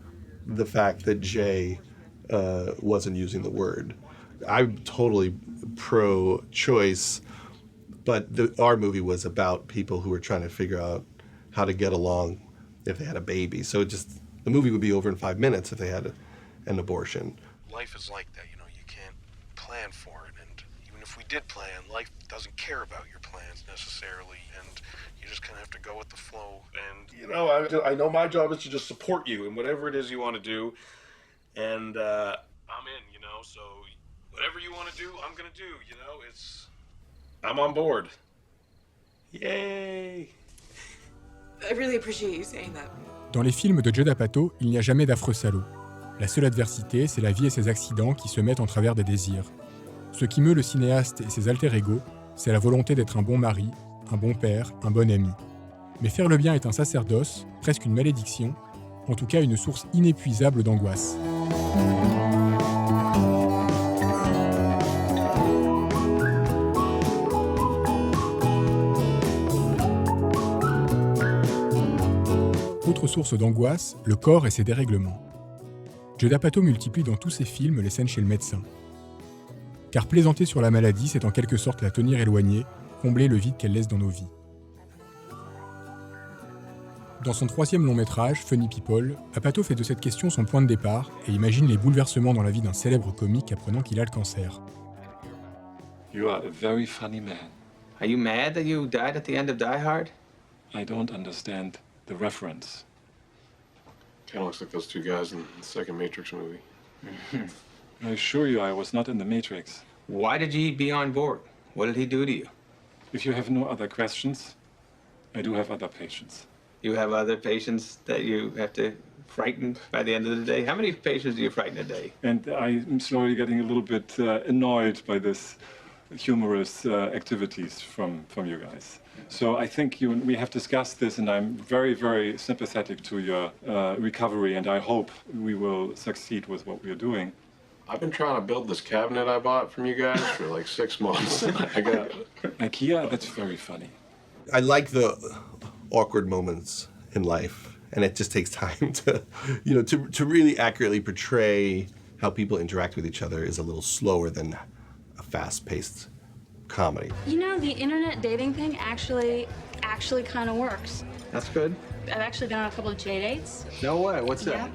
the fact that Jay wasn't using the word. I'm totally pro-choice, but our movie was about people who were trying to figure out how to get along if they had a baby. So the movie would be over in 5 minutes if they had an abortion. Life is like that, you know, you can't plan for it, and even if we did plan, life doesn't care about your plans necessarily, and you just kind of have to go with the flow. And, you know, I know my job is to just support you in whatever it is you want to do, and I'm in, you know, so whatever you want to do, I'm going to do, you know, I'm on board. Yay! I really appreciate you saying that. Dans les films de Judd Apatow, il n'y a jamais d'affreux salaud. La seule adversité, c'est la vie et ses accidents qui se mettent en travers des désirs. Ce qui meut le cinéaste et ses alter-ego, c'est la volonté d'être un bon mari, un bon père, un bon ami. Mais faire le bien est un sacerdoce, presque une malédiction, en tout cas une source inépuisable d'angoisse. autre source d'angoisse, le corps et ses dérèglements. Judd Apatow multiplie dans tous ses films les scènes chez le médecin. Car plaisanter sur la maladie, c'est en quelque sorte la tenir éloignée, combler le vide qu'elle laisse dans nos vies. Dans son 3e long métrage, Funny People, Apatow fait de cette question son point de départ et imagine les bouleversements dans la vie d'un célèbre comique apprenant qu'il a le cancer. You are a very funny man. Are you mad that you died at the end of Die Hard? I don't understand the reference. Kind of looks like those two guys in the second Matrix movie. I assure you I was not in the Matrix. Why did he be on board? What did he do to you? If you have no other questions, I do have other patients. You have other patients that you have to frighten by the end of the day? How many patients do you frighten a day? And I'm slowly getting a little bit annoyed by this humorous activities from you guys. So I think we have discussed this, and I'm very, very sympathetic to your recovery, and I hope we will succeed with what we're doing. I've been trying to build this cabinet I bought from you guys for like 6 months. I got IKEA, that's very funny. I like the awkward moments in life, and it just takes time to, to really accurately portray how people interact with each other is a little slower than a fast-paced comedy. You know, the internet dating thing actually kind of works. That's good. I've actually been on a couple of J dates. No way. What's that? Yeah.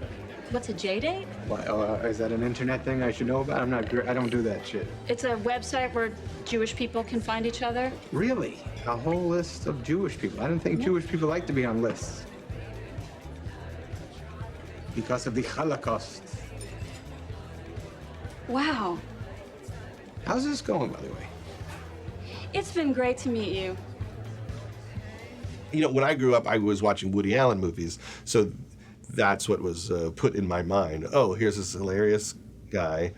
What's a J date? What, is that an internet thing I should know about? I don't do that shit. It's a website where Jewish people can find each other. Really? A whole list of Jewish people? I didn't think Jewish people like to be on lists. Because of the Holocaust. Wow. How's this going, by the way? It's been great to meet you. When I grew up, I was watching Woody Allen movies, so that's what was put in my mind. Oh, here's this hilarious guy,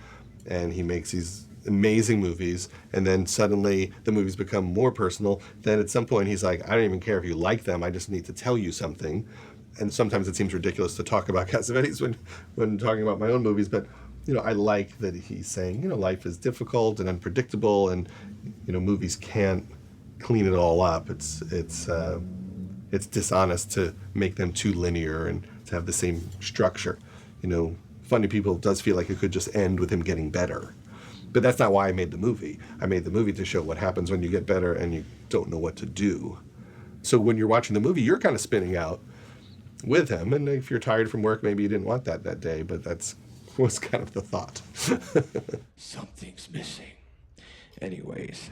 and he makes these amazing movies, and then suddenly the movies become more personal. Then at some point he's like, I don't even care if you like them, I just need to tell you something. And sometimes it seems ridiculous to talk about Cassavetes when talking about my own movies, but I like that he's saying, life is difficult and unpredictable, and movies can't clean it all up. It's dishonest to make them too linear and to have the same structure. Funny People does feel like it could just end with him getting better. But that's not why I made the movie. I made the movie to show what happens when you get better and you don't know what to do. So when you're watching the movie, you're kind of spinning out with him. And if you're tired from work, maybe you didn't want that day, but that's was kind of the thought. Something's missing. Anyways,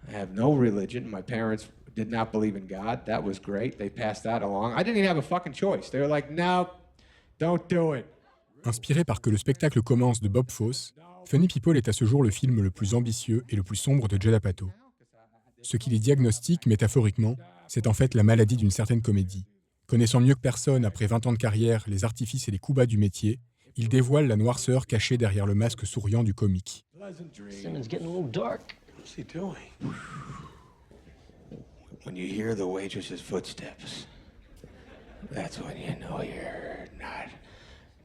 I have no religion. My parents did not believe in God. That was great. They passed that along. I didn't even have a fucking choice. They were like, no, don't do it. Inspiré par Que le spectacle commence de Bob Fosse, Funny People est à ce jour le film le plus ambitieux et le plus sombre de Judd Apatow. Ce qu'il y diagnostique, métaphoriquement, c'est en fait la maladie d'une certaine comédie. Connaissant mieux que personne, après 20 ans de carrière, les artifices et les coups bas du métier, il dévoile la noirceur cachée derrière le masque souriant du comique. Simmons getting a little dark. What's he doing? When you hear the waitress's footsteps, that's when you know you're not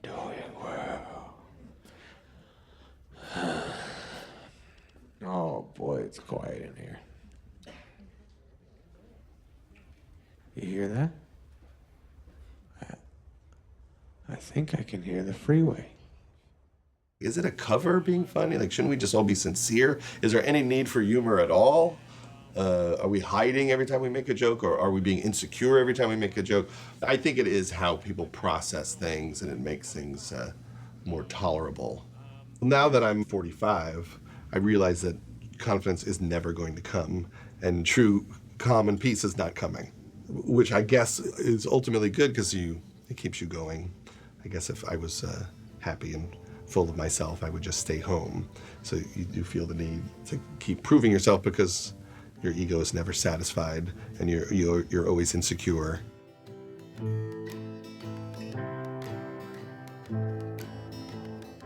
doing well. Oh boy, it's quiet in here. You hear that? I think I can hear the freeway. Is it a cover being funny? Like, shouldn't we just all be sincere? Is there any need for humor at all? Are we hiding every time we make a joke, or are we being insecure every time we make a joke? I think it is how people process things, and it makes things more tolerable. Now that I'm 45, I realize that confidence is never going to come, and true calm and peace is not coming, which I guess is ultimately good because it keeps you going. I guess if I was happy and full of myself, I would just stay home. So you do feel the need to keep proving yourself because your ego is never satisfied and you're always insecure.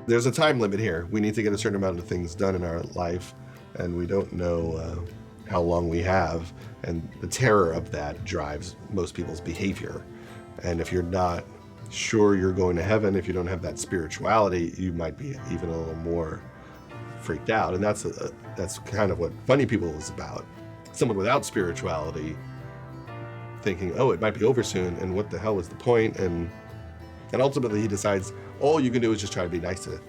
There's a time limit here. We need to get a certain amount of things done in our life, and we don't know how long we have, and the terror of that drives most people's behavior. And if you're not sure you're going to heaven, if you don't have that spirituality, you might be even a little more freaked out. And that's kind of what Funny People is about. Someone without spirituality thinking, oh, it might be over soon, and what the hell was the point? And ultimately he decides all you can do is just try to be nice to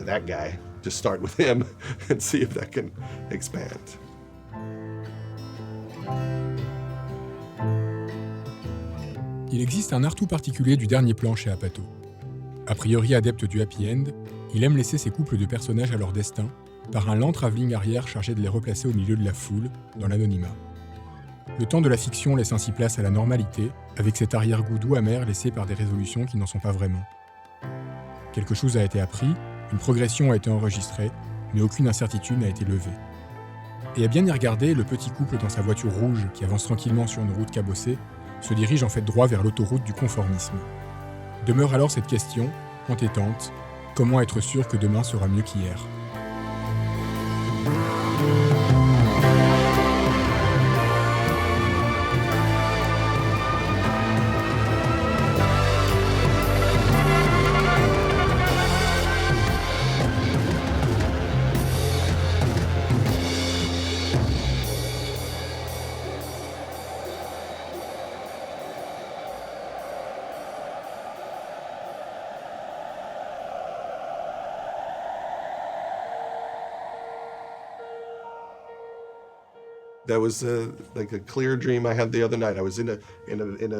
that guy. Just start with him and see if that can expand. Il existe un art tout particulier du dernier plan chez Apatow. A priori adepte du happy end, il aime laisser ses couples de personnages à leur destin par un lent travelling arrière chargé de les replacer au milieu de la foule, dans l'anonymat. Le temps de la fiction laisse ainsi place à la normalité, avec cet arrière-goût doux amer laissé par des résolutions qui n'en sont pas vraiment. Quelque chose a été appris, une progression a été enregistrée, mais aucune incertitude n'a été levée. Et à bien y regarder, le petit couple dans sa voiture rouge qui avance tranquillement sur une route cabossée se dirige en fait droit vers l'autoroute du conformisme. Demeure alors cette question, entêtante, comment être sûr que demain sera mieux qu'hier ? That was like a clear dream I had the other night. I was in a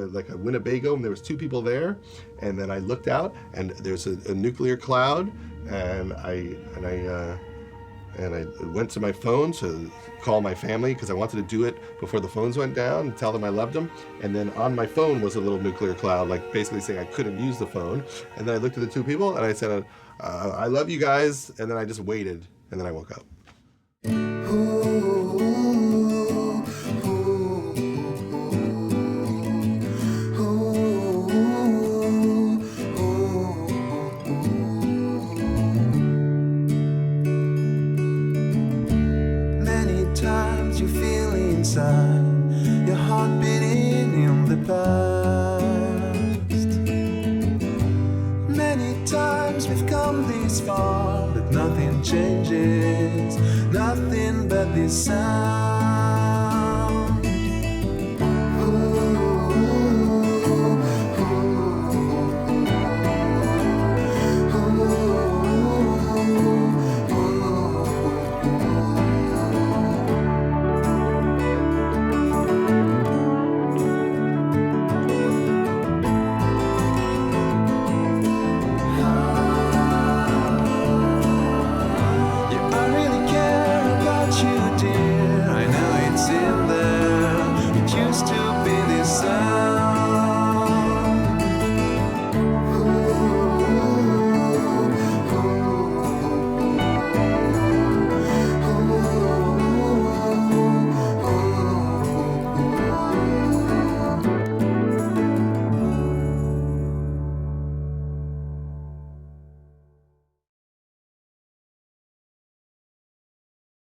like a Winnebago, and there was two people there, and then I looked out, and there's a nuclear cloud, and I went to my phone to call my family because I wanted to do it before the phones went down and tell them I loved them. And then on my phone was a little nuclear cloud, like basically saying I couldn't use the phone. And then I looked at the two people and I said, I love you guys. And then I just waited, and then I woke up. Your heart beating in the past. Many times we've come this far, but nothing changes, nothing but this sound.